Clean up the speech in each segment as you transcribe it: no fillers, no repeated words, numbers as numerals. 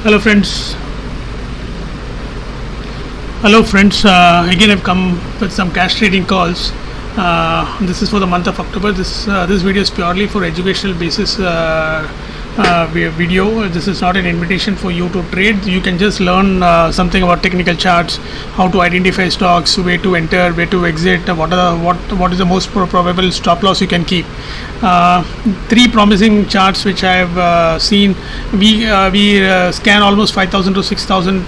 Hello friends. Again I've come with some cash trading calls. This is for the month of October. This video is purely for educational basis video. This is not an invitation for you to trade. You can just learn something about technical charts, how to identify stocks, where to enter, where to exit, what is the most probable stop loss you can keep. Three promising charts which I have seen. We scan almost 5,000 to 6,000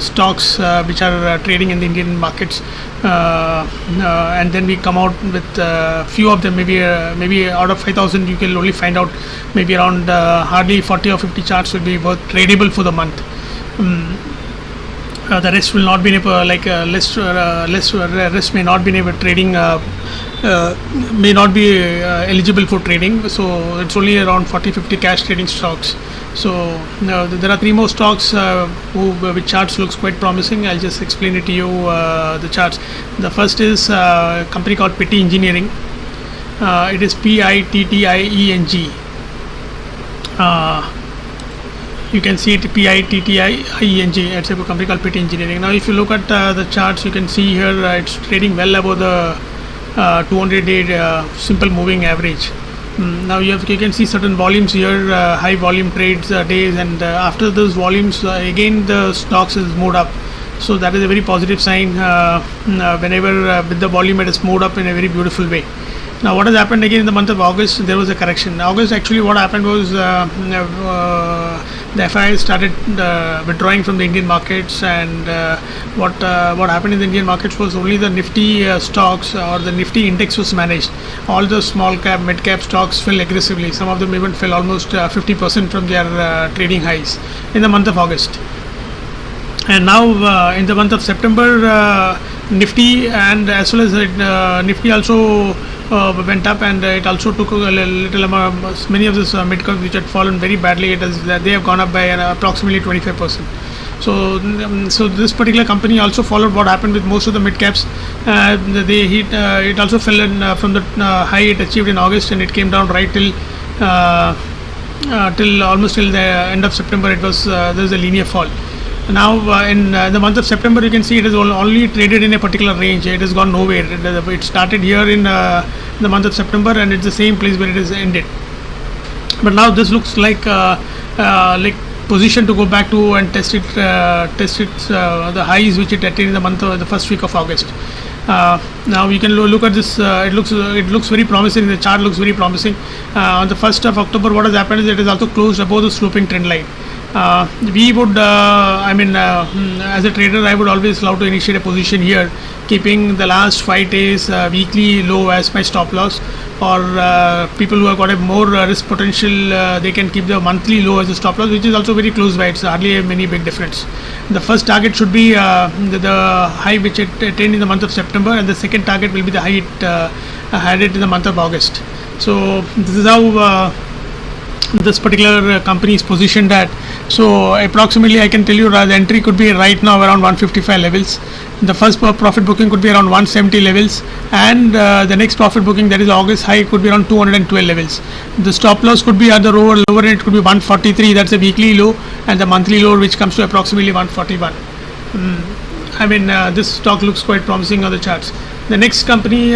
stocks which are trading in the Indian markets, and then we come out with few of them. Maybe out of 5,000 you can only find out maybe around hardly 40 or 50 charts will be worth tradable for the month. The rest will not be able, rest may not be able trading, may not be eligible for trading. So it's only around 40-50 cash trading stocks. So there are three more stocks which charts looks quite promising. I'll just explain it to you, the charts. The first is a company called Pitti Engineering. It is PITTIENG. You can see it, PITTIENG. It's a company called Pitti Engineering. Now if you look at the charts, you can see here it's trading well above the 200-day simple moving average. Now you can see certain volumes here, high volume trades days, and after those volumes again the stocks is moved up. So that is a very positive sign. Whenever with the volume it is moved up in a very beautiful way. Now what has happened again in the month of August, there was a correction. August, actually what happened was the FII started withdrawing from the Indian markets, and what happened in the Indian markets was only the Nifty stocks or the Nifty index was managed. All the small cap, mid cap stocks fell aggressively. Some of them even fell almost 50% from their trading highs in the month of August. And now in the month of September, Nifty and as well as Nifty also went up, and it also took a little amount. Many of these mid caps which had fallen very badly, they have gone up by approximately 25%. So this particular company also followed what happened with most of the mid caps. It also fell in, from the high it achieved in August, and it came down right till almost till the end of September. It was there was a linear fall. Now in the month of September, you can see it is only traded in a particular range. It has gone nowhere. It started here in the month of September, and it's the same place where it is ended. But now this looks like position to go back to and test the highs which it attained in the first week of August. Now you can look at this. It looks very promising. The chart looks very promising. On the 1st of October, what has happened is it is also closed above the sloping trend line. We would, as a trader, I would always love to initiate a position here, keeping the last 5 days weekly low as my stop loss. Or people who have got a more risk potential, they can keep the monthly low as a stop loss, which is also very close by. It's hardly any big difference. The first target should be the high which it attained in the month of September, and the second target will be the high it had it in the month of August. So this is how this particular company is positioned at. So approximately I can tell you the entry could be right now around 155 levels. The first profit booking could be around 170 levels, and the next profit booking, that is August high, could be around 212 levels. The stop loss could be at the lower end, could be 143. That's a weekly low, and the monthly low which comes to approximately 141. This stock looks quite promising on the charts. The next company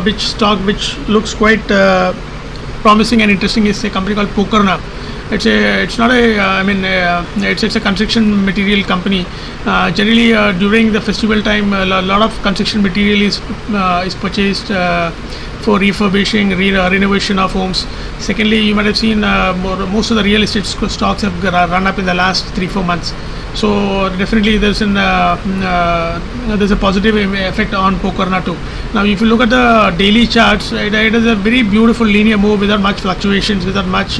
which looks quite promising and interesting is a company called Pokarna. It's a construction material company. Generally during the festival time, a lot of construction material is purchased for refurbishing, renovation of homes. Secondly, you might have seen most of the real estate stocks have run up in the last 3-4 months. So definitely there's a positive effect on Pokarna too. Now if you look at the daily charts, it is a very beautiful linear move without much fluctuations, without much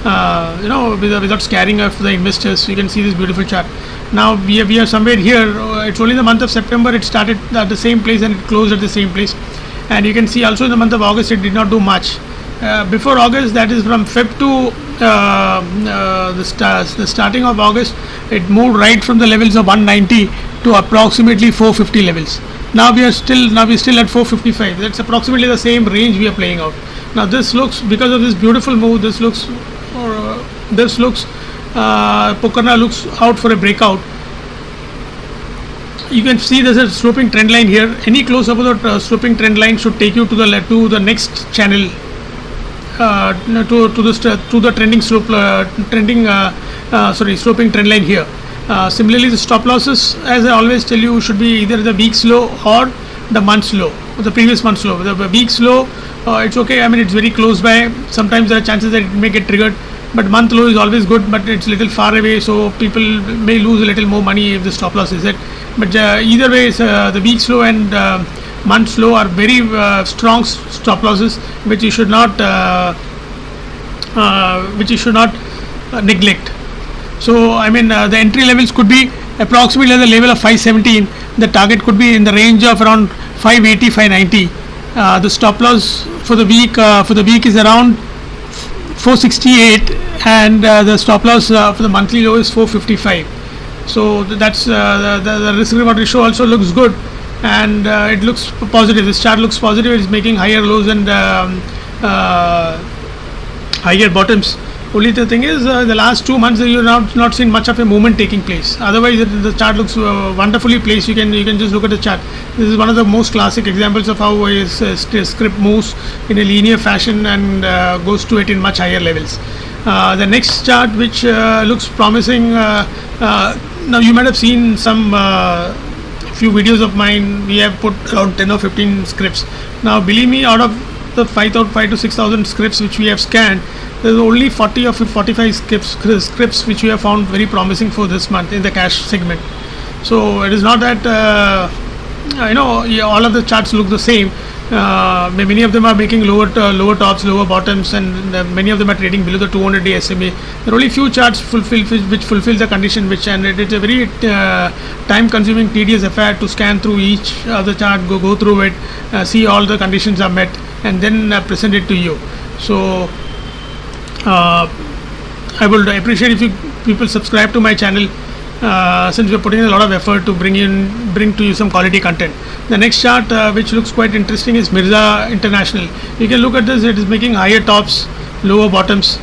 without scaring off the investors. You can see this beautiful chart. Now we are somewhere here. It's only the month of September it started at the same place and it closed at the same place. And you can see also in the month of August it did not do much. Before August, that is from Feb to the starting of August, it moved right from the levels of 190 to approximately 450 levels. Now we still at 455. That's approximately the same range we are playing out. Now this looks, because of this beautiful move, this looks Pokarna looks out for a breakout. You can see there's a sloping trend line here. Any close above the sloping trend line should take you to the next channel, to the trending sloping trend line here. Similarly, the stop losses, as I always tell you, should be either the week's low or the month's low, or the previous month's low. The week's low, it's okay. I mean, it's very close by. Sometimes there are chances that it may get triggered, but month low is always good, but it's a little far away, so people may lose a little more money if the stop loss is it. But either way, the week's low and month's low are very strong stop losses, which you should not neglect. So I mean, the entry levels could be approximately at the level of 517. The target could be in the range of around 580, 590. The stop loss for the week is around 468, and the stop loss for the monthly low is 455. So that's the risk reward ratio also looks good, and it looks positive. This chart looks positive. It's making higher lows and higher bottoms. Only the thing is, the last 2 months you're not seen much of a movement taking place. Otherwise, the chart looks wonderfully placed. You can just look at the chart. This is one of the most classic examples of how a script moves in a linear fashion and goes to it in much higher levels. The next chart, which looks promising. Now you might have seen some few videos of mine. We have put around 10 or 15 scripts. Now, believe me, out of the 5,000 to 6,000 scripts which we have scanned, there's only 40 or 45 scripts which we have found very promising for this month in the cash segment. So it is not that all of the charts look the same. Many of them are making lower tops, lower bottoms, and many of them are trading below the 200-day SMA. There are only few charts which fulfill the condition, and it is a very time-consuming, tedious affair to scan through each of the chart, go through it, see all the conditions are met, and then present it to you. So I would appreciate if you people subscribe to my channel, since we are putting a lot of effort to bring to you some quality content. The next chart, which looks quite interesting, is Mirza International. You can look at this. It is making higher tops, lower bottoms,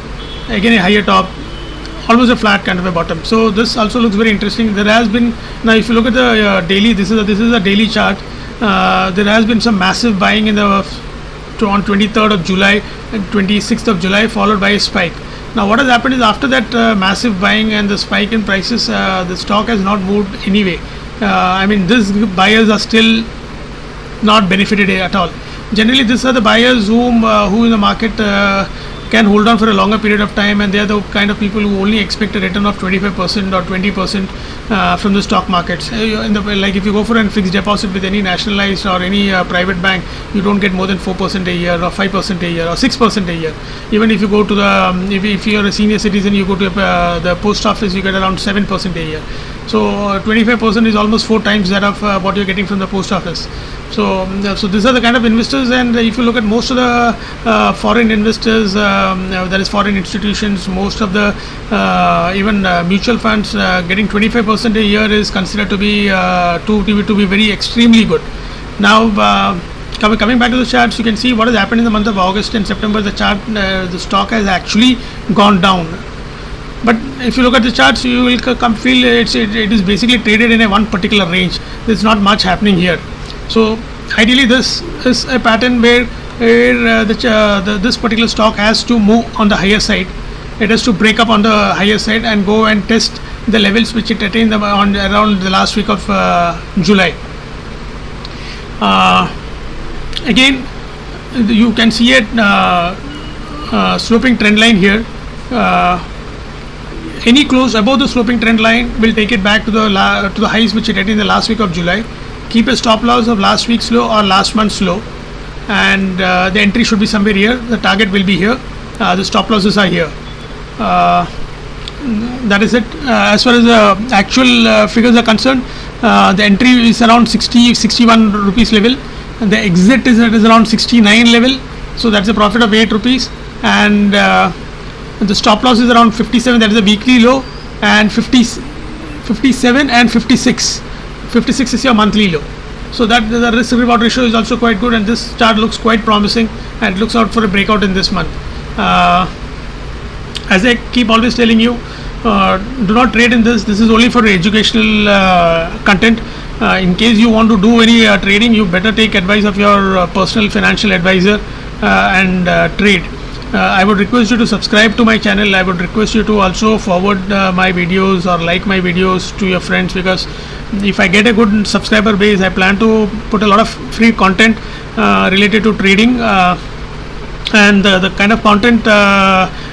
again a higher top, almost a flat kind of a bottom. So this also looks very interesting. There has been, now if you look at the daily, this is a daily chart. There has been some massive buying on 23rd of July and 26th of July, followed by a spike. Now what has happened is, after that massive buying and the spike in prices, the stock has not moved anyway. I mean, these buyers are still not benefited at all. Generally, these are the buyers who in the market can hold on for a longer period of time, and they are the kind of people who only expect a return of 25% or 20% from the stock markets. Like if you go for a fixed deposit with any nationalized or any private bank, you don't get more than 4% a year or 5% a year or 6% a year. Even if you go to the if you are a senior citizen, you go to the post office, you get around 7% a year. So 25% is almost 4 times that of what you're getting from the post office. So these are the kind of investors, and if you look at most of the foreign investors, that is foreign institutions, most of the even mutual funds, getting 25% a year is considered to be very extremely good. Now coming back to the charts, you can see what has happened in the month of August and September. The stock has actually gone down. But if you look at the charts, you will feel it is basically traded in one particular range. There's not much happening here. So ideally, this is a pattern where this particular stock has to move on the higher side. It has to break up on the higher side and go and test the levels which it attained around the last week of July. Again, you can see a sloping trend line here. Any close above the sloping trend line will take it back to the highs which it attained in the last week of July. Keep a stop loss of last week's low or last month's low, and the entry should be somewhere here. The target will be here. The stop losses are here. That is it. As far as the actual figures are concerned, the entry is around 61 rupees level, and the exit is around 69 level. So that's a profit of 8 rupees, and the stop loss is around 57. That is a weekly low, and 57 and 56. 56 is your monthly low. So that the risk reward ratio is also quite good, and this chart looks quite promising, and it looks out for a breakout in this month. As I keep always telling you, Do not trade in this. This is only for educational content. In case you want to do any trading, you better take advice of your personal financial advisor and trade. I would request you to subscribe to my channel. I would request you to also forward my videos or like my videos to your friends, because if I get a good subscriber base, I plan to put a lot of free content related to trading, and the kind of content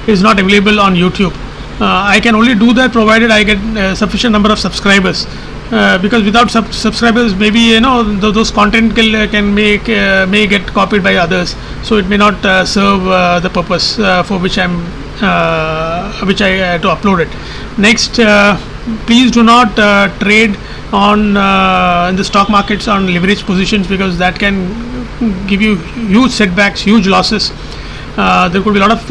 is not available on YouTube. I can only do that provided I get sufficient number of subscribers. Because without subscribers, maybe those content may get copied by others, so it may not serve the purpose for which I to upload it. Next, please do not trade on in the stock markets on leverage positions, because that can give you huge setbacks, huge losses. There could be a lot of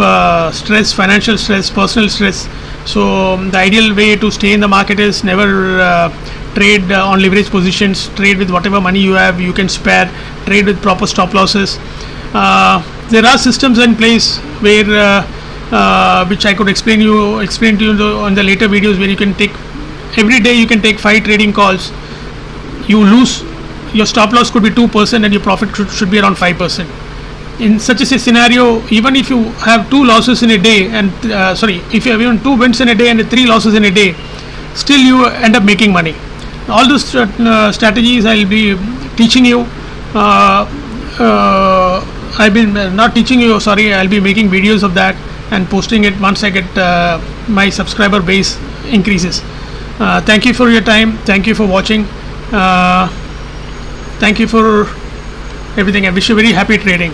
stress, financial stress, personal stress. So the ideal way to stay in the market is never trade on leverage positions. Trade with whatever money you have, you can spare. Trade with proper stop losses. There are systems in place where which I could explain to you on the later videos, where you can take every day, you can take 5 trading calls. You lose, your stop loss could be 2% and your profit should be around 5%. In such a scenario, even if you have 2 losses in a day, and if you have even 2 wins in a day and 3 losses in a day, still you end up making money. All those strategies I'll be teaching you. I've been not teaching you, I'll be making videos of that and posting it once I get my subscriber base increases. Thank you for your time. Thank you for watching. Thank you for everything. I wish you very happy trading.